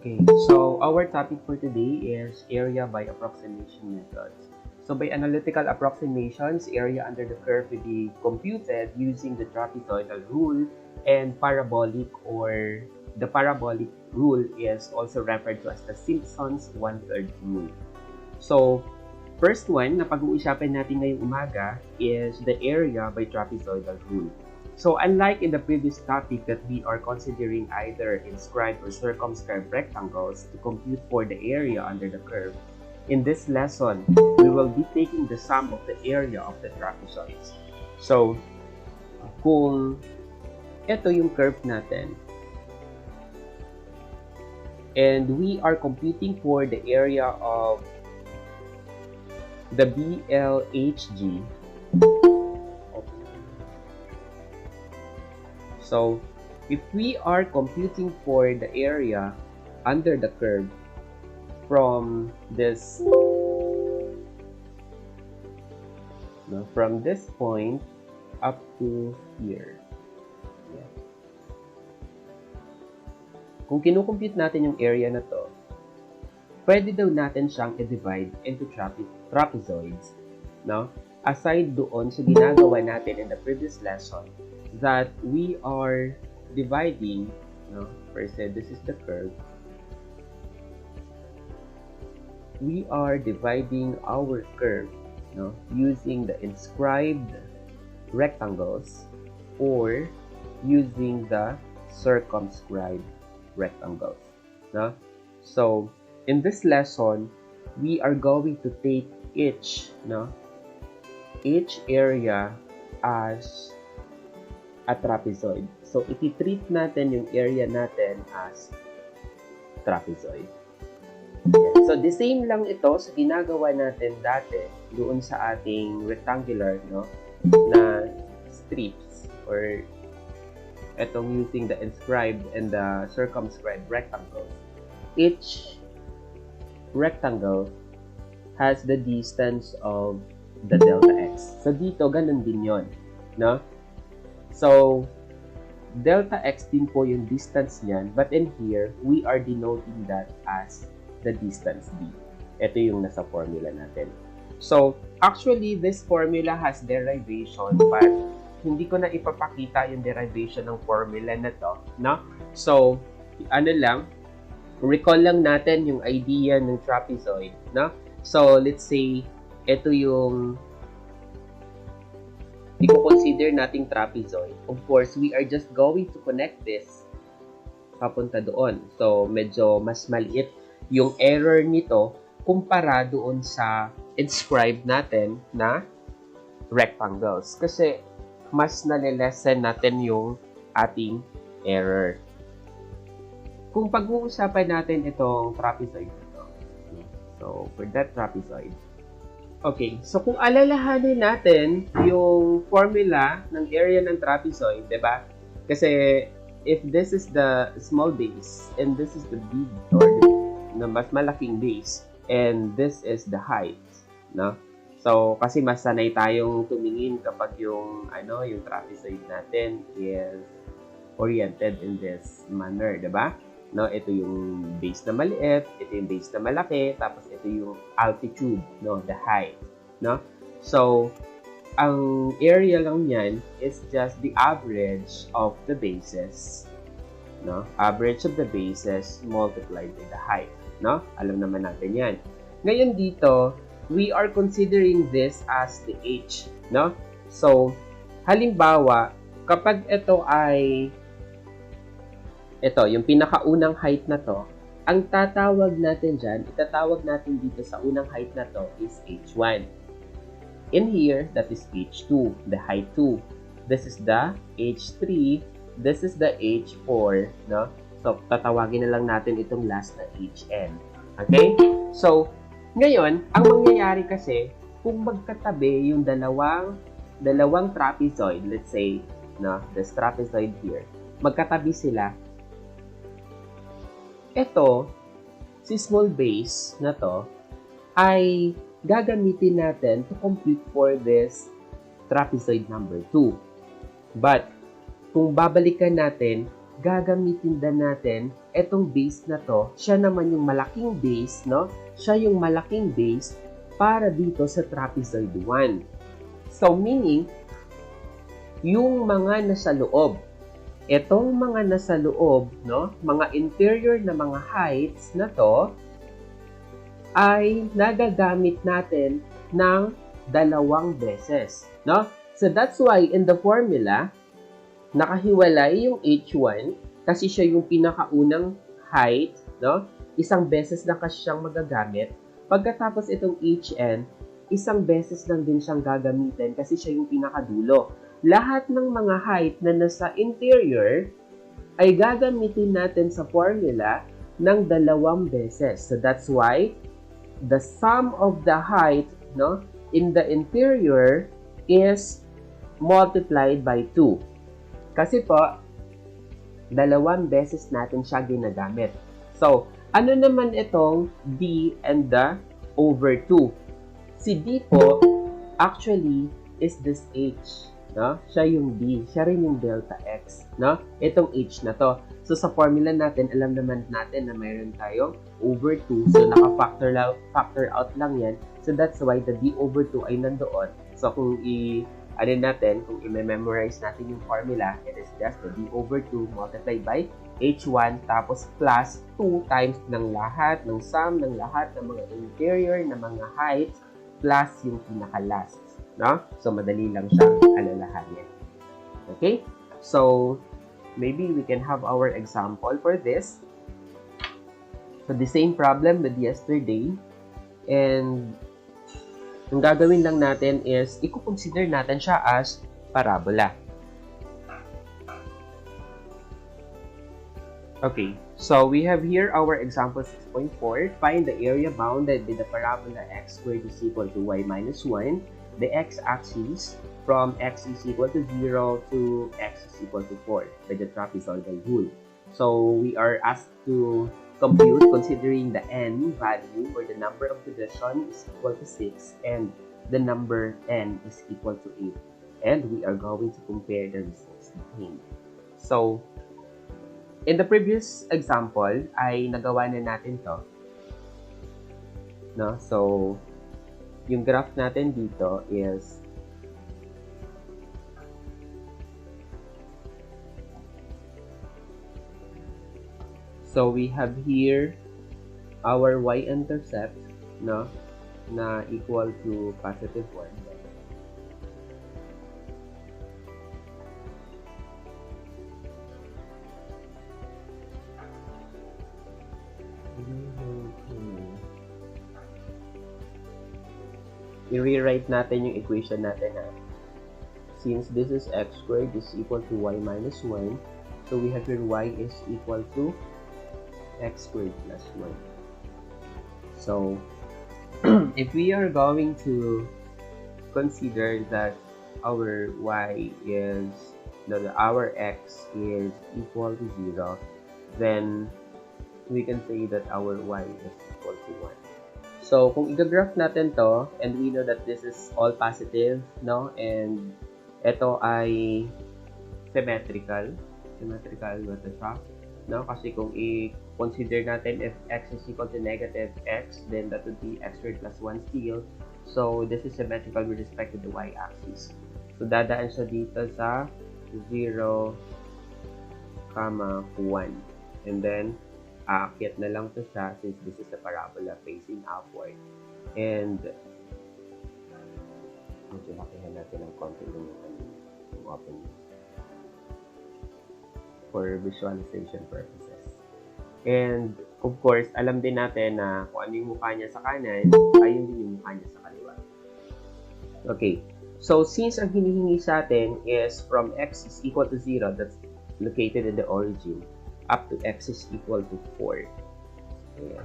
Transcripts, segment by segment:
Okay, so our topic for today is area by approximation methods. So by analytical approximations, area under the curve will be computed using the trapezoidal rule and parabolic, or the parabolic rule is also referred to as the Simpson's one-third rule. So first one na pag-uusapan natin ngayong umaga is the area by trapezoidal rule. So unlike in the previous topic that we are considering either inscribed or circumscribed rectangles to compute for the area under the curve, in this lesson, we will be taking the sum of the area of the trapezoids. So, kung ito yung curve natin, and we are computing for the area of the BLHG, so, if we are computing for the area under the curve from this point up to here. Yeah. Kung kinukompute natin yung area na to, pwede daw natin siyang i-divide into trapezoids, no? Aside doon sa ginagawa natin in the previous lesson, that we are dividing, first this is the curve. We are dividing our curve, using the inscribed rectangles or using the circumscribed rectangles. So, in this lesson, we are going to take each area as a trapezoid. So, iti-treat natin yung area natin as trapezoid. So, the same lang ito sa ginagawa natin dati doon sa ating rectangular, na strips, or itong using the inscribed and the circumscribed rectangles. Each rectangle has the distance of the delta x. So, dito, ganun din yun, So, delta x din po yung distance niyan, but in here, we are denoting that as the distance d. Ito yung nasa formula natin. So, actually, this formula has derivation, but hindi ko na ipapakita yung derivation ng formula na to, So, recall lang natin yung idea ng trapezoid, So, let's say, ito yung i-consider nating trapezoid. Of course, we are just going to connect this papunta doon. So, medyo mas maliit yung error nito kumpara doon sa inscribed natin na rectangles. Kasi, mas nalilesen natin yung ating error. Kung pag-uusapan natin itong trapezoid ito. So, for that trapezoid, okay, so kung alalahanin natin yung formula ng area ng trapezoid, diba? Kasi if this is the small base and this is the big or the mas malaking base and this is the height, So kasi mas sanay tayong tumingin kapag yung yung trapezoid natin is oriented in this manner, diba? Ito yung base na maliit, ito yung base na malaki, tapos ito yung altitude, the height, So, ang area lang yan is just the average of the bases, Average of the bases multiplied by the height, Alam naman natin yan. Ngayon dito, we are considering this as the h, So, halimbawa, kapag ito ay yung pinakaunang height na to, ang tatawag natin dyan, itatawag natin dito sa unang height na to is h1. In here, that is h2, the height 2. This is the h3, this is the h4, So, tatawagin na lang natin itong last na hn. Okay? So, ngayon, ang mangyayari kasi, kung magkatabi yung dalawang trapezoid, let's say, this trapezoid here, magkatabi sila, ito, si small base na to, ay gagamitin natin to compute for this trapezoid number 2. But, kung babalikan natin, gagamitin din natin itong base na to, siya naman yung malaking base, no? Siya yung malaking base para dito sa trapezoid 1. So, meaning, yung mga nasa loob, itong mga nasa loob, no? Mga interior na mga heights na to, ay nagagamit natin ng dalawang beses, no? So, that's why in the formula, nakahiwalay yung H1 kasi siya yung pinakaunang height, no? Isang beses na kasi siyang magagamit. Pagkatapos itong Hn, isang beses lang din siyang gagamitin kasi siya yung pinakadulo. Lahat ng mga height na nasa interior ay gagamitin natin sa formula ng dalawang beses. So that's why the sum of the height, no, in the interior is multiplied by 2. Kasi po, dalawang beses natin siya ginagamit. So, ano naman itong D and the over 2? Si D po, actually, is this H, no? Siya yung D. Siya rin yung delta X, no? Itong H na to. So, sa formula natin, alam naman natin na mayroon tayong over 2. So, naka-factor out lang yan. So, that's why the D over 2 ay nandoon. So, kung kung i-memorize natin yung formula, it is just the D over 2 multiplied by H1 tapos plus 2 times ng lahat, ng sum ng lahat ng mga interior na mga heights plus yung pinaka-last, no? So, madali lang siyang alalahanin. Okay? So, maybe we can have our example for this. So, the same problem with yesterday. And, ang gagawin lang natin is, i-consider natin siya as parabola. Okay, so we have here our example 6.4. Find the area bounded by the parabola x squared is equal to y minus 1. The x-axis from x is equal to 0 to x is equal to 4 by the trapezoidal rule. So we are asked to compute considering the n value or the number of division is equal to 6 and the number n is equal to 8. And we are going to compare the results between. So, in the previous example, ay nagawa na natin to. No? So, yung graph natin dito is so we have here our y-intercept, no, na equal to positive 1. I-rewrite natin yung equation natin na since this is x squared is equal to y minus 1, so we have here y is equal to x squared plus 1. So, if we are going to consider that our y is, our x is equal to 0, then we can say that our y is equal to 1. So, kung i-graph natin to, and we know that this is all positive, no? And ito ay symmetrical with the shock, no? Kasi kung i-consider natin if x is equal to negative x, then that would be x squared plus 1 still. So, this is symmetrical with respect to the y-axis. So, dadaan siya dito sa 0, 1. And then, aakyat na lang to siya since this is a parabola facing upward. And medyo lakihan natin ang konti yung open for visualization purposes. And of course, alam din natin na kung ano yung mukha niya sa kanan, ayun din yung mukha niya sa kaliwa. Okay, so since ang hinihingi sa atin is from x is equal to 0, that's located in the origin, up to x is equal to 4. Ayan.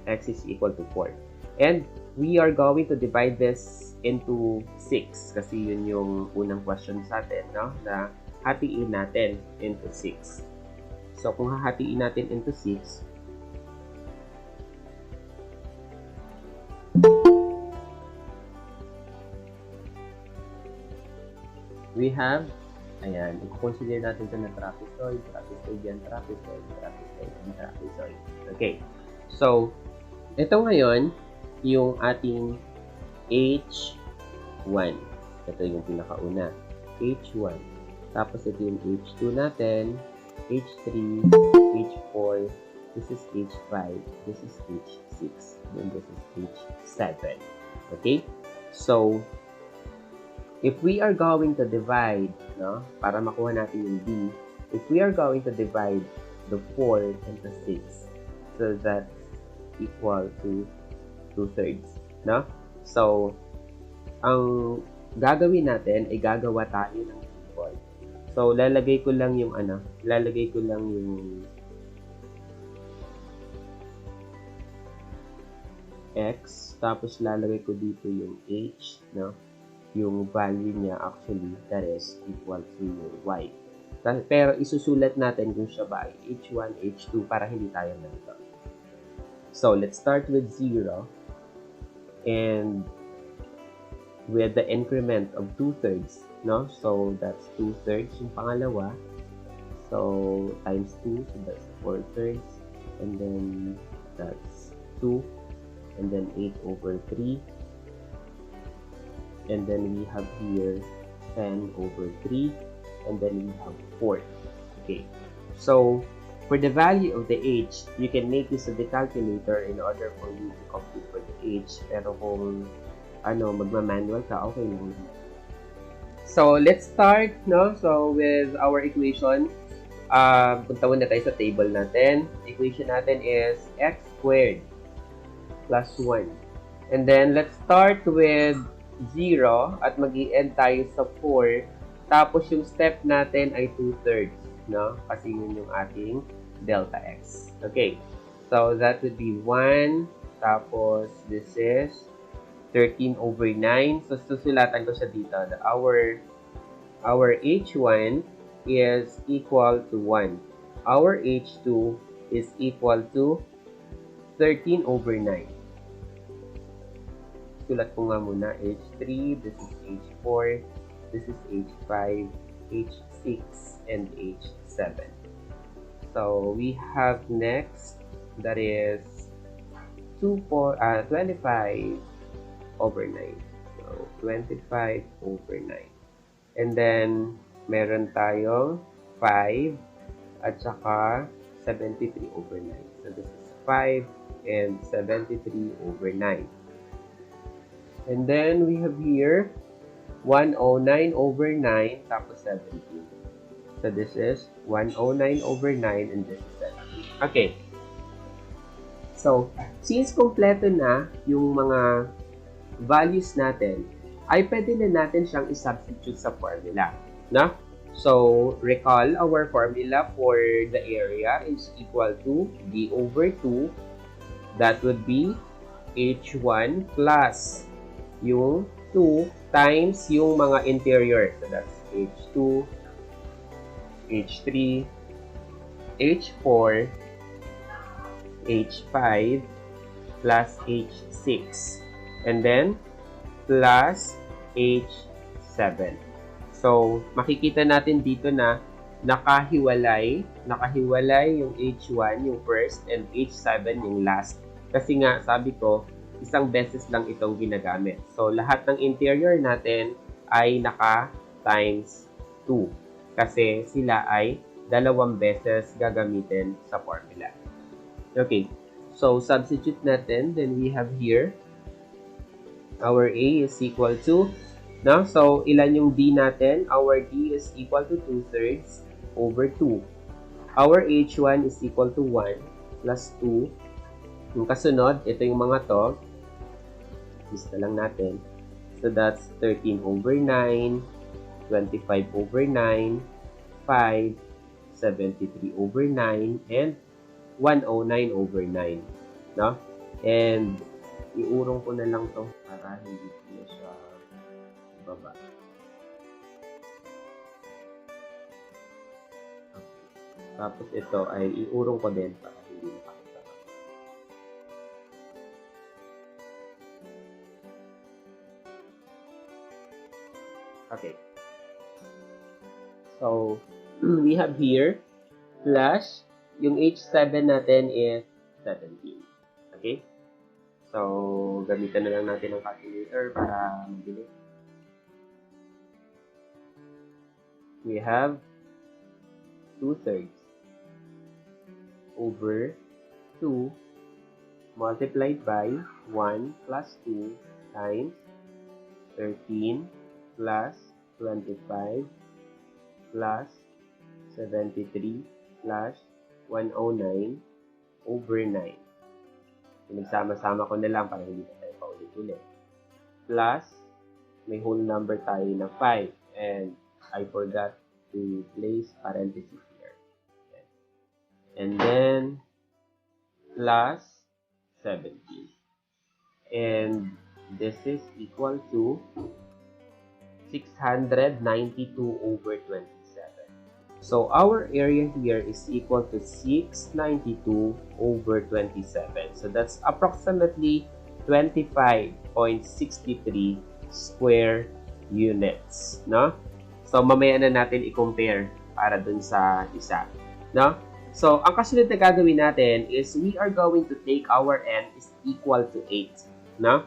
X is equal to 4. And we are going to divide this into 6 kasi yun yung unang question sa atin, no? Na hatiin natin into 6. So, kung hahatiin natin into 6, we have Ayan, i-consider natin ito na trapezoid, trapezoid yan, trapezoid, trapezoid, and trapezoid. Okay. So, ito ngayon, yung ating H1. Ito yung pinakauna. H1. Tapos ito yung H2 natin, H3, H4, this is H5, this is H6, then this is H7. Okay? So, if we are going to divide, no, para makuha natin yung B, if we are going to divide the 4 and the 6, so that's equal to 2/3, no? So, ang gagawin natin ay gagawa tayo ng symbol. So, lalagay ko lang yung X, tapos lalagay ko dito yung H, no? Yung value niya actually, that is equal to yung Y. Pero isusulat natin kung siya ba ay H1, H2 para hindi tayo nalito. So, let's start with 0 and with the increment of 2/3, no? So, that's 2/3 yung pangalawa. So, times 2, so that's 4/3. And then, that's 2. And then 8/3. And then we have here 10/3. And then we have 4. Okay. So, for the value of the H, you can make use of the calculator in order for you to compute for the H. Pero kung magma-manual ka, okay lang. So, let's start, no? So, with our equation, punta muna tayo sa table natin. Equation natin is x squared plus 1. And then, let's start with 0 at mag-i-end tayo sa 4. Tapos, yung step natin ay 2/3, no? Kasi yun yung ating delta x. Okay. So, that would be 1. Tapos, this is 13/9. So, susulatan ko siya dito. Our H1 is equal to 1. Our H2 is equal to 13/9. Sulat ko nga muna. H3, this is H4, this is H5, H6, and H7. So, we have next, that is 25/9. So, 25/9. And then, meron tayong 5 at saka 73/9. So, this is 5 and 73/9. And then, we have here 109/9 tapos 17. So, this is 109/9 and this is 17. Okay. So, since kompleto na yung mga values natin, ay pwede na natin siyang i-substitute sa formula. No? So, recall our formula for the area is equal to B/2. That would be H1 plus yung 2 times yung mga interior. So, that's H2, H3, H4, H5, plus H6. And then, plus H7. So, makikita natin dito na nakahiwalay yung H1, yung first, and H7, yung last. Kasi nga, sabi ko, isang beses lang itong ginagamit. So, lahat ng interior natin ay naka times 2. Kasi sila ay dalawang beses gagamitin sa formula. Okay. So, substitute natin. Then, we have here, our A is equal to, no? So, ilan yung D natin? Our D is equal to 2/3 over 2. Our H1 is equal to 1 plus 2. Yung kasunod, ito yung mga to. Lista lang natin. So, that's 13/9, 25/9, 5, 73/9, and 109/9. No? And, iurong ko na lang to para hindi ko na siya ibaba. Okay. Tapos ito ay iurong ko din para hindi makakita. Okay. So, we have here plus yung H7 natin is 17. Okay? So, gamitan na lang natin ang calculator para mabilis. We have 2/3 over 2 multiplied by 1 plus 2 times 13 plus 25 plus 73 plus 109 over 9. Pinagsama-sama ko na lang para hindi na tayo paulit-ulit. Plus, may whole number tayo na 5. And I forgot to place parentheses here. And then, plus 17. And this is equal to 692 over 27. So, our area here is equal to 692 over 27. So, that's approximately 25.63 square units, no? So, mamaya na natin i-compare para dun sa isa, no? So, ang kasunod na gagawin natin is we are going to take our n is equal to 8, no?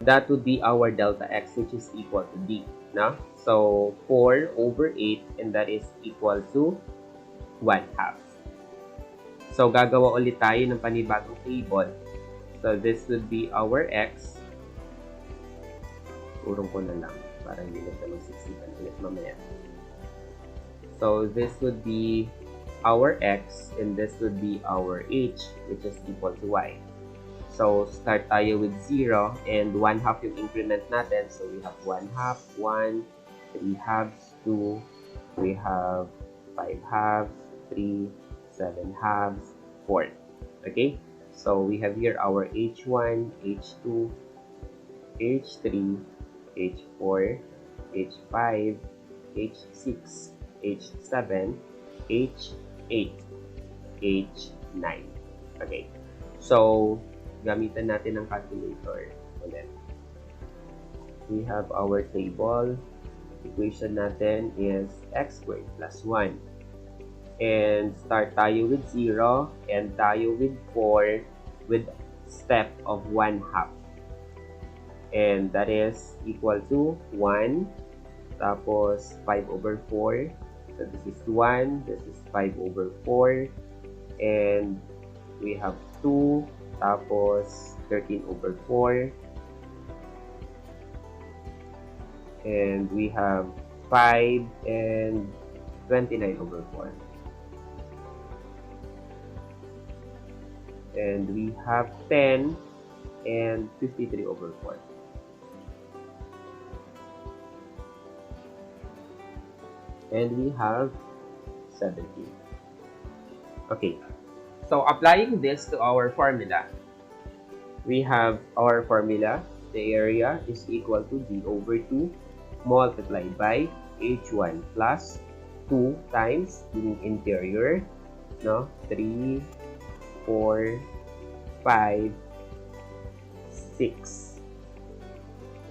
That would be our delta x, which is equal to d. No? So, 4 over 8, and that is equal to 1/2. So, gagawa ulit tayo ng panibagong table. So, this would be our x. Urong ko na lang para hindi na siya magsiksikan ulit mamaya. So, this would be our x, and this would be our h, which is equal to y. So, start tayo with 0, and 1/2 yung increment natin. So, we have 1/2, 1, 3 halves, 2, we have 5 halves, 3, 7 halves, 4. Okay? So, we have here our h1, h2, h3, h4, h5, h6, h7, h8, h9. Okay? So, gamitan natin ang calculator ulit. We have our table. Equation natin is x squared plus 1. And start tayo with 0 and tayo with 4 with step of 1/2. And that is equal to 1 tapos 5 over 4. So this is 1, this is 5 over 4. And we have 2 tapos 13 over 4, and we have 5 and 29 over 4, and we have 10 and 53 over 4. And we have 17. Okay. So, applying this to our formula, we have our formula. The area is equal to d over 2 multiplied by h1 plus 2 times the interior, no? 3, 4, 5, 6,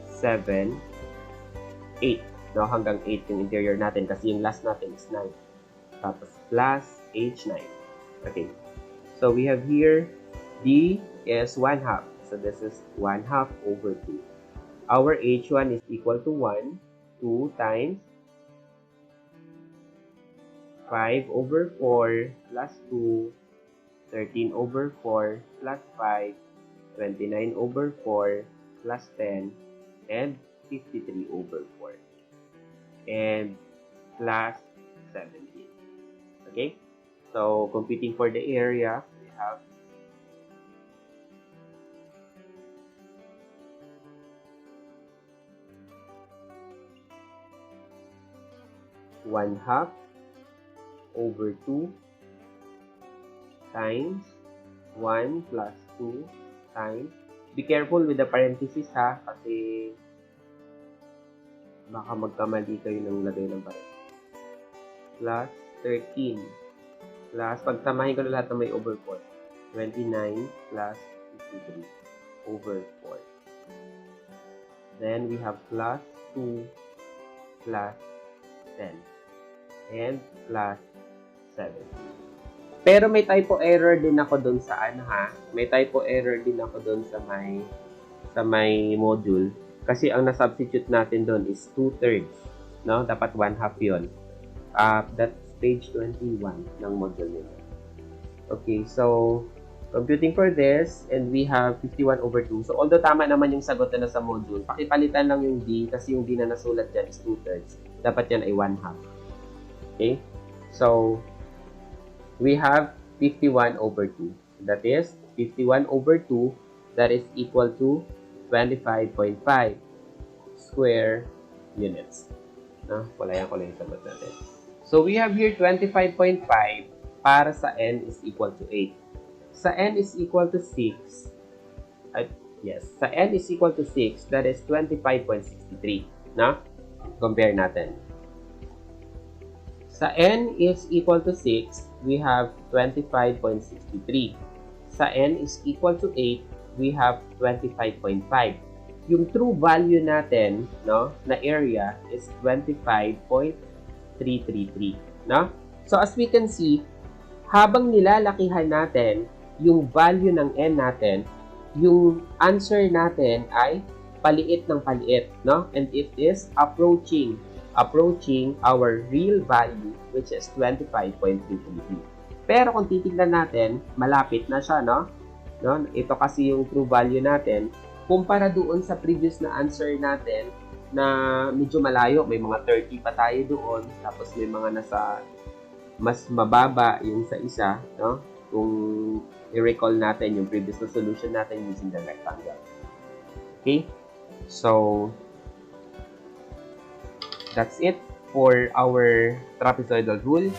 7, 8. No? Hanggang 8 yung interior natin kasi yung last natin is 9. tapos plus h9. Okay. So we have here d is 1/2. So this is 1/2 over 2. Our h1 is equal to 1, 2 times 5 over 4 plus 2, 13 over 4 plus 5, 29 over 4 plus 10, and 53 over 4. And plus 17. Okay? So, computing for the area, we have 1/2 over 2 times 1 plus 2 times, be careful with the parenthesis ha, kasi baka magkamali kayo ng lagay ng parenthesis. Plus 13 plus, pagsamahin ko na lahat na may over 4, 29 plus 53 over 4. Then we have plus 2 plus 10 and plus 7. Pero may typo error din ako doon sa ha. May typo error din ako doon sa may module kasi ang na-substitute natin doon is 2/3, no? Dapat 1/2 'yon. That's page 21 ng module nito. Okay, so computing for this, and we have 51 over 2. So although tama naman yung sagot na nasa module, pakipalitan lang yung D kasi yung D na nasulat dyan is 2/3. Dapat yan ay 1/2. Okay? So, we have 51 over 2. That is, 51 over 2, that is equal to 25.5 square units. No? Wala yung sagot natin. So, we have here 25.5 para sa n is equal to 8. Sa n is equal to 6, sa n is equal to 6, that is 25.63. No? Compare natin. Sa n is equal to 6, we have 25.63. Sa n is equal to 8, we have 25.5. Yung true value natin, no, na area is 25.333, no? So as we can see, habang nilalakihan natin yung value ng n natin, yung answer natin ay paliit ng paliit, no? And it is approaching our real value, which is 25.333. Pero kung titignan natin, malapit na siya, no? Ito kasi yung true value natin. Kumpara doon sa previous na answer natin na medyo malayo, may mga 30 pa tayo doon, tapos may mga nasa mas mababa yung sa isa, no? Kung i-recall natin yung previous na solution natin using the rectangle. Okay? So, that's it for our trapezoidal rule.